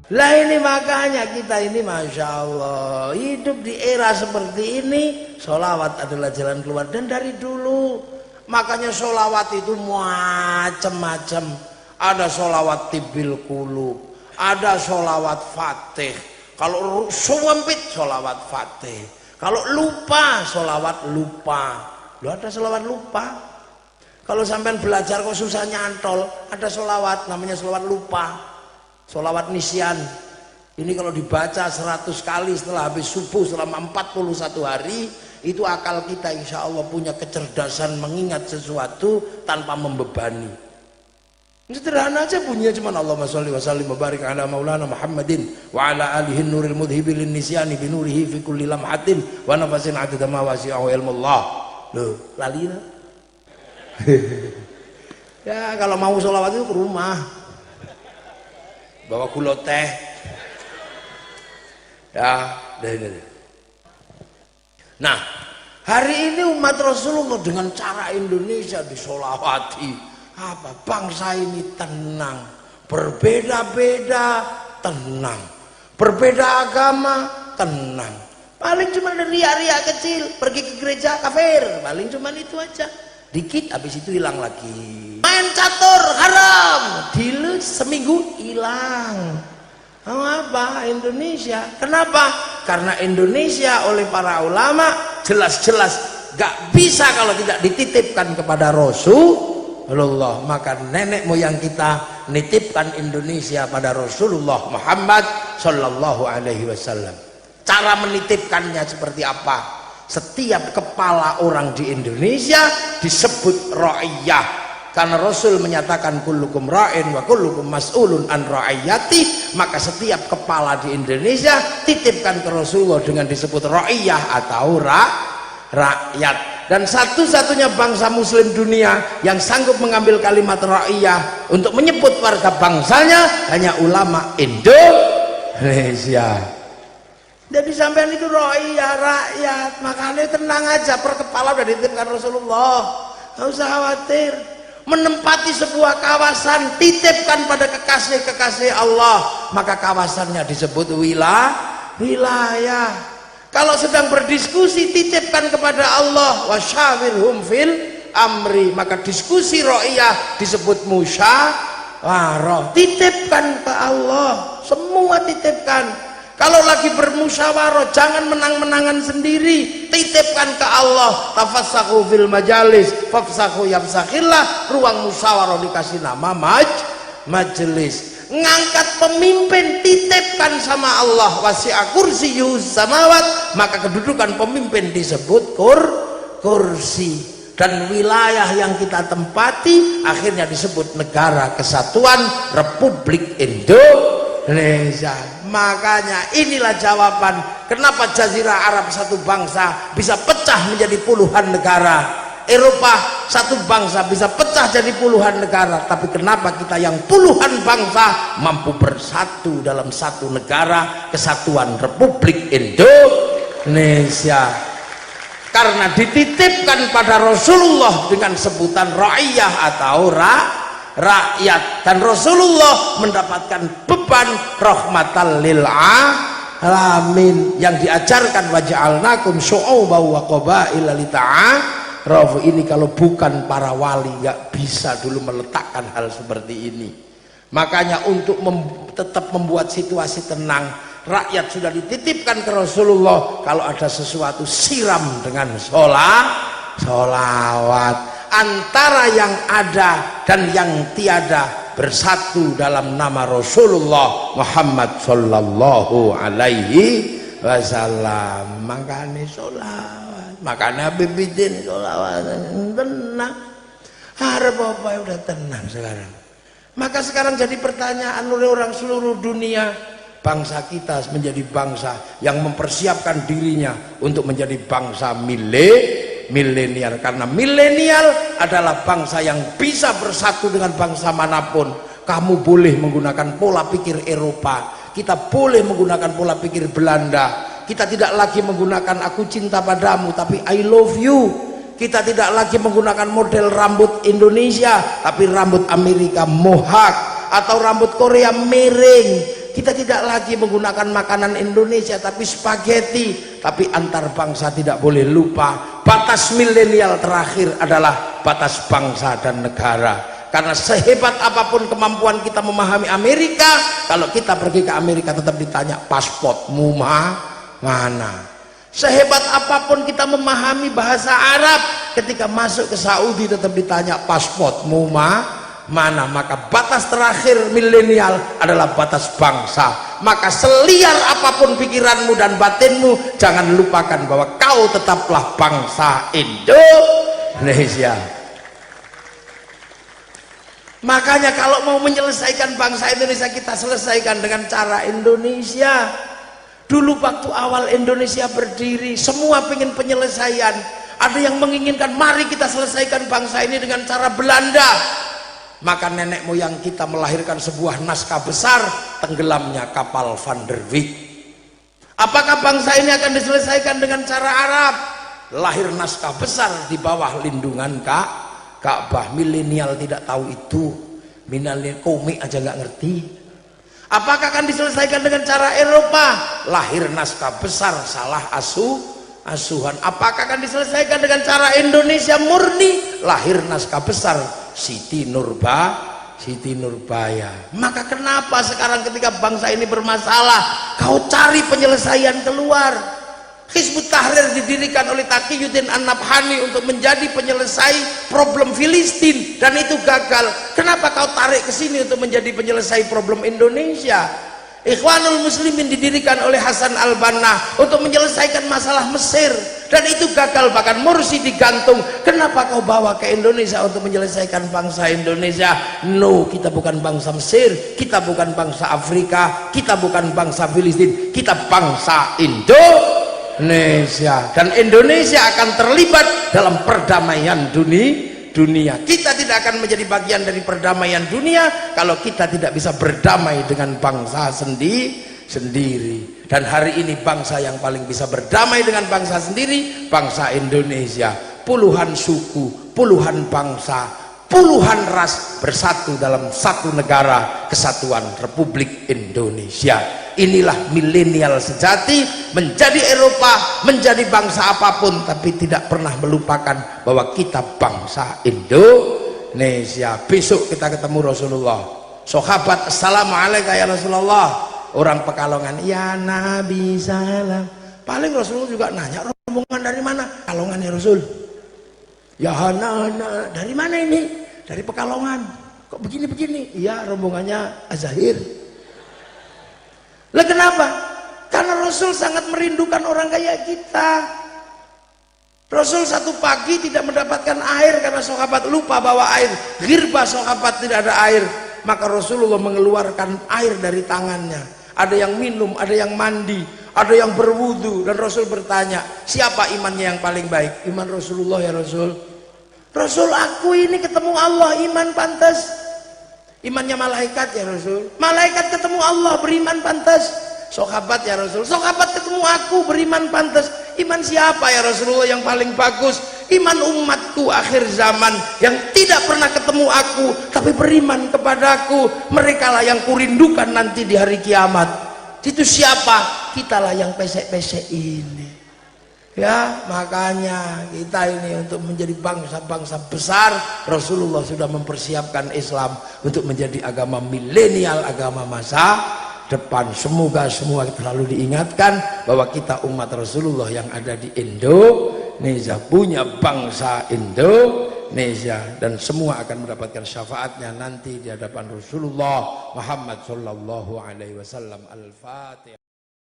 Lah ini makanya kita ini Masya Allah hidup di era seperti ini. Sholawat adalah jalan keluar, dan dari dulu. Makanya sholawat itu macam-macam. Ada sholawat tibil kulub, ada sholawat fatih. Kalau sumpit sholawat fatih, kalau lupa sholawat lupa. Lu ada sholawat lupa. Kalau sampean belajar kok susah nyantol, ada sholawat namanya sholawat lupa. Sholawat nisyan ini kalau dibaca 100 kali setelah habis subuh selama 41 hari, itu akal kita insya Allah punya kecerdasan mengingat sesuatu tanpa membebani. Sederhana aja bunyinya, cuman Allahumma sholli wa sallim wa barik ala maulana Muhammadin wa ala alihi nuril mudhibi lin nisyani bi nurihi fi kulli lamhatin wa nafasin adada ma wasi'ahu ilmullah. Loh, lali lah. Ya kalau mau sholawat itu ke rumah, bawa gula teh ya. Nah, hari ini umat Rasulullah dengan cara Indonesia disolawati. Apa? Bangsa ini tenang, berbeda-beda tenang, berbeda agama tenang. Paling cuma ria-ria kecil, pergi ke gereja kafir, paling cuma itu aja. Dikit habis itu hilang lagi. Main catur haram, dilu seminggu hilang. Apa Indonesia? Kenapa? Karena Indonesia oleh para ulama jelas-jelas gak bisa kalau tidak dititipkan kepada Rasulullah. Maka nenek moyang kita nitipkan Indonesia pada Rasulullah Muhammad Sallallahu Alaihi Wasallam. Cara menitipkannya seperti apa? Setiap kepala orang di Indonesia disebut ra'iyah. Karena Rasul menyatakan kullukum ra'in wa kullukum mas'ulun an ra'iyati, maka setiap kepala di Indonesia titipkan ke Rasulullah dengan disebut ra'iyah atau rakyat. Dan satu-satunya bangsa muslim dunia yang sanggup mengambil kalimat ra'iyah untuk menyebut warga bangsanya hanya ulama Indonesia. Jadi sampean itu ra'iyah, rakyat, makanya tenang aja, per kepala udah dititipkan Rasulullah, nggak usah khawatir. Menempati sebuah kawasan titipkan pada kekasih-kekasih Allah, maka kawasannya disebut wilayah. Kalau sedang berdiskusi titipkan kepada Allah, wasyawirhum fil amri, maka diskusi ra'iyah disebut musyawarah. Titipkan ke Allah, semua titipkan. Kalau lagi bermusyawarah jangan menang-menangan sendiri, titipkan ke Allah. Tafassahu fil majalis fafsahu yafsakhillah. Ruang musyawarah dikasih nama majelis. Ngangkat pemimpin titipkan sama Allah. Wasi'a kursiyyus samawat, maka kedudukan pemimpin disebut kursi. Dan wilayah yang kita tempati akhirnya disebut negara kesatuan Republik Indonesia. Makanya inilah jawaban kenapa Jazirah Arab satu bangsa bisa pecah menjadi puluhan negara, Eropa satu bangsa bisa pecah jadi puluhan negara, tapi kenapa kita yang puluhan bangsa mampu bersatu dalam satu negara kesatuan Republik Indonesia? Karena dititipkan pada Rasulullah dengan sebutan ra'iyah atau rakyat, dan Rasulullah mendapatkan beban rahmatan lil alamin yang diajarkan waja'alnakum syu'uban wa qabaila lita'arafu. Ini kalau bukan para wali nggak bisa dulu meletakkan hal seperti ini. Makanya untuk tetap membuat situasi tenang, rakyat sudah dititipkan ke Rasulullah. Kalau ada sesuatu siram dengan sholawat. Antara yang ada dan yang tiada bersatu dalam nama Rasulullah Muhammad Sallallahu Alaihi Wasallam. Makanya sholawat, makanya bibidin sholawat, tenang. Harap apa udah tenang sekarang. Maka sekarang jadi pertanyaan oleh orang seluruh dunia, bangsa kita menjadi bangsa yang mempersiapkan dirinya untuk menjadi bangsa milenial, karena milenial adalah bangsa yang bisa bersatu dengan bangsa manapun. Kamu boleh menggunakan pola pikir Eropa, kita boleh menggunakan pola pikir Belanda, kita tidak lagi menggunakan aku cinta padamu tapi I love you, kita tidak lagi menggunakan model rambut Indonesia tapi rambut Amerika mohawk, atau rambut Korea miring, kita tidak lagi menggunakan makanan Indonesia tapi spaghetti. Tapi antar bangsa tidak boleh lupa, batas milenial terakhir adalah batas bangsa dan negara. Karena sehebat apapun kemampuan kita memahami Amerika, kalau kita pergi ke Amerika tetap ditanya pasportmu mana. Sehebat apapun kita memahami bahasa Arab, ketika masuk ke Saudi tetap ditanya pasportmu mana. Maka batas terakhir milenial adalah batas bangsa. Maka seliar apapun pikiranmu dan batinmu, jangan lupakan bahwa kau tetaplah bangsa Indonesia. Makanya kalau mau menyelesaikan bangsa Indonesia, kita selesaikan dengan cara Indonesia. Dulu waktu awal Indonesia berdiri, semua pengen penyelesaian. Ada yang menginginkan mari kita selesaikan bangsa ini dengan cara Belanda. Maka nenek moyang kita melahirkan sebuah naskah besar, tenggelamnya kapal Van der Wijk. Apakah bangsa ini akan diselesaikan dengan cara Arab? Lahir naskah besar di bawah lindungan Ka'bah. Milenial tidak tahu itu, milenial komik aja nggak ngerti. Apakah akan diselesaikan dengan cara Eropa? Lahir naskah besar, salah asuhan. Apakah akan diselesaikan dengan cara Indonesia murni? Lahir naskah besar, Siti Nurbaya. Maka kenapa sekarang ketika bangsa ini bermasalah, kau cari penyelesaian keluar? Hizbut Tahrir didirikan oleh Taqiyuddin An-Nabhani untuk menjadi penyelesai problem Filistin, dan itu gagal. Kenapa kau tarik ke sini untuk menjadi penyelesai problem Indonesia? Ikhwanul Muslimin didirikan oleh Hasan al-Banna untuk menyelesaikan masalah Mesir, dan itu gagal, bahkan Mursi digantung. Kenapa kau bawa ke Indonesia untuk menyelesaikan bangsa Indonesia? No, kita bukan bangsa Mesir, kita bukan bangsa Afrika, kita bukan bangsa Filistin, kita bangsa Indonesia. Dan Indonesia akan terlibat dalam perdamaian dunia. Kita tidak akan menjadi bagian dari perdamaian dunia kalau kita tidak bisa berdamai dengan bangsa sendiri. Dan hari ini bangsa yang paling bisa berdamai dengan bangsa sendiri, bangsa Indonesia. Puluhan suku, puluhan bangsa, puluhan ras bersatu dalam satu negara, Kesatuan Republik Indonesia. Inilah milenial sejati, menjadi Eropa, menjadi bangsa apapun, tapi tidak pernah melupakan bahwa kita bangsa Indonesia. Besok kita ketemu Rasulullah. Sahabat, assalamualaikum ya Rasulullah. Orang Pekalongan, ya Nabi salam. Paling Rasulullah juga nanya, rombongan dari mana? Pekalongan ya Rasul. Ya Hana, dari mana ini? Dari Pekalongan. Kok begini-begini? Iya, rombongannya Azahir. Lah kenapa? Karena Rasul sangat merindukan orang kayak kita. Rasul satu pagi tidak mendapatkan air karena sahabat lupa bawa air. Ghirba sahabat tidak ada air, maka Rasulullah mengeluarkan air dari tangannya. Ada yang minum, ada yang mandi, ada yang berwudu, dan Rasul bertanya, siapa imannya yang paling baik? Iman Rasulullah ya Rasul. Rasul, aku ini ketemu Allah, iman pantas. Imannya malaikat ya Rasul. Malaikat ketemu Allah, beriman pantas. Sahabat ya Rasul. Sahabat ketemu aku, beriman pantas. Iman siapa ya Rasulullah yang paling bagus? Iman umatku akhir zaman yang tidak pernah ketemu aku tapi beriman kepadaku. Mereka lah yang kurindukan nanti di hari kiamat. Itu siapa? Kitalah yang pesek-pesek ini. Ya, makanya kita ini untuk menjadi bangsa-bangsa besar, Rasulullah sudah mempersiapkan Islam untuk menjadi agama milenial, agama masa depan. Semoga semua selalu diingatkan bahwa kita umat Rasulullah yang ada di Indonesia, punya bangsa Indonesia, dan semua akan mendapatkan syafaatnya nanti di hadapan Rasulullah Muhammad sallallahu alaihi wasallam. Al-Fatihah.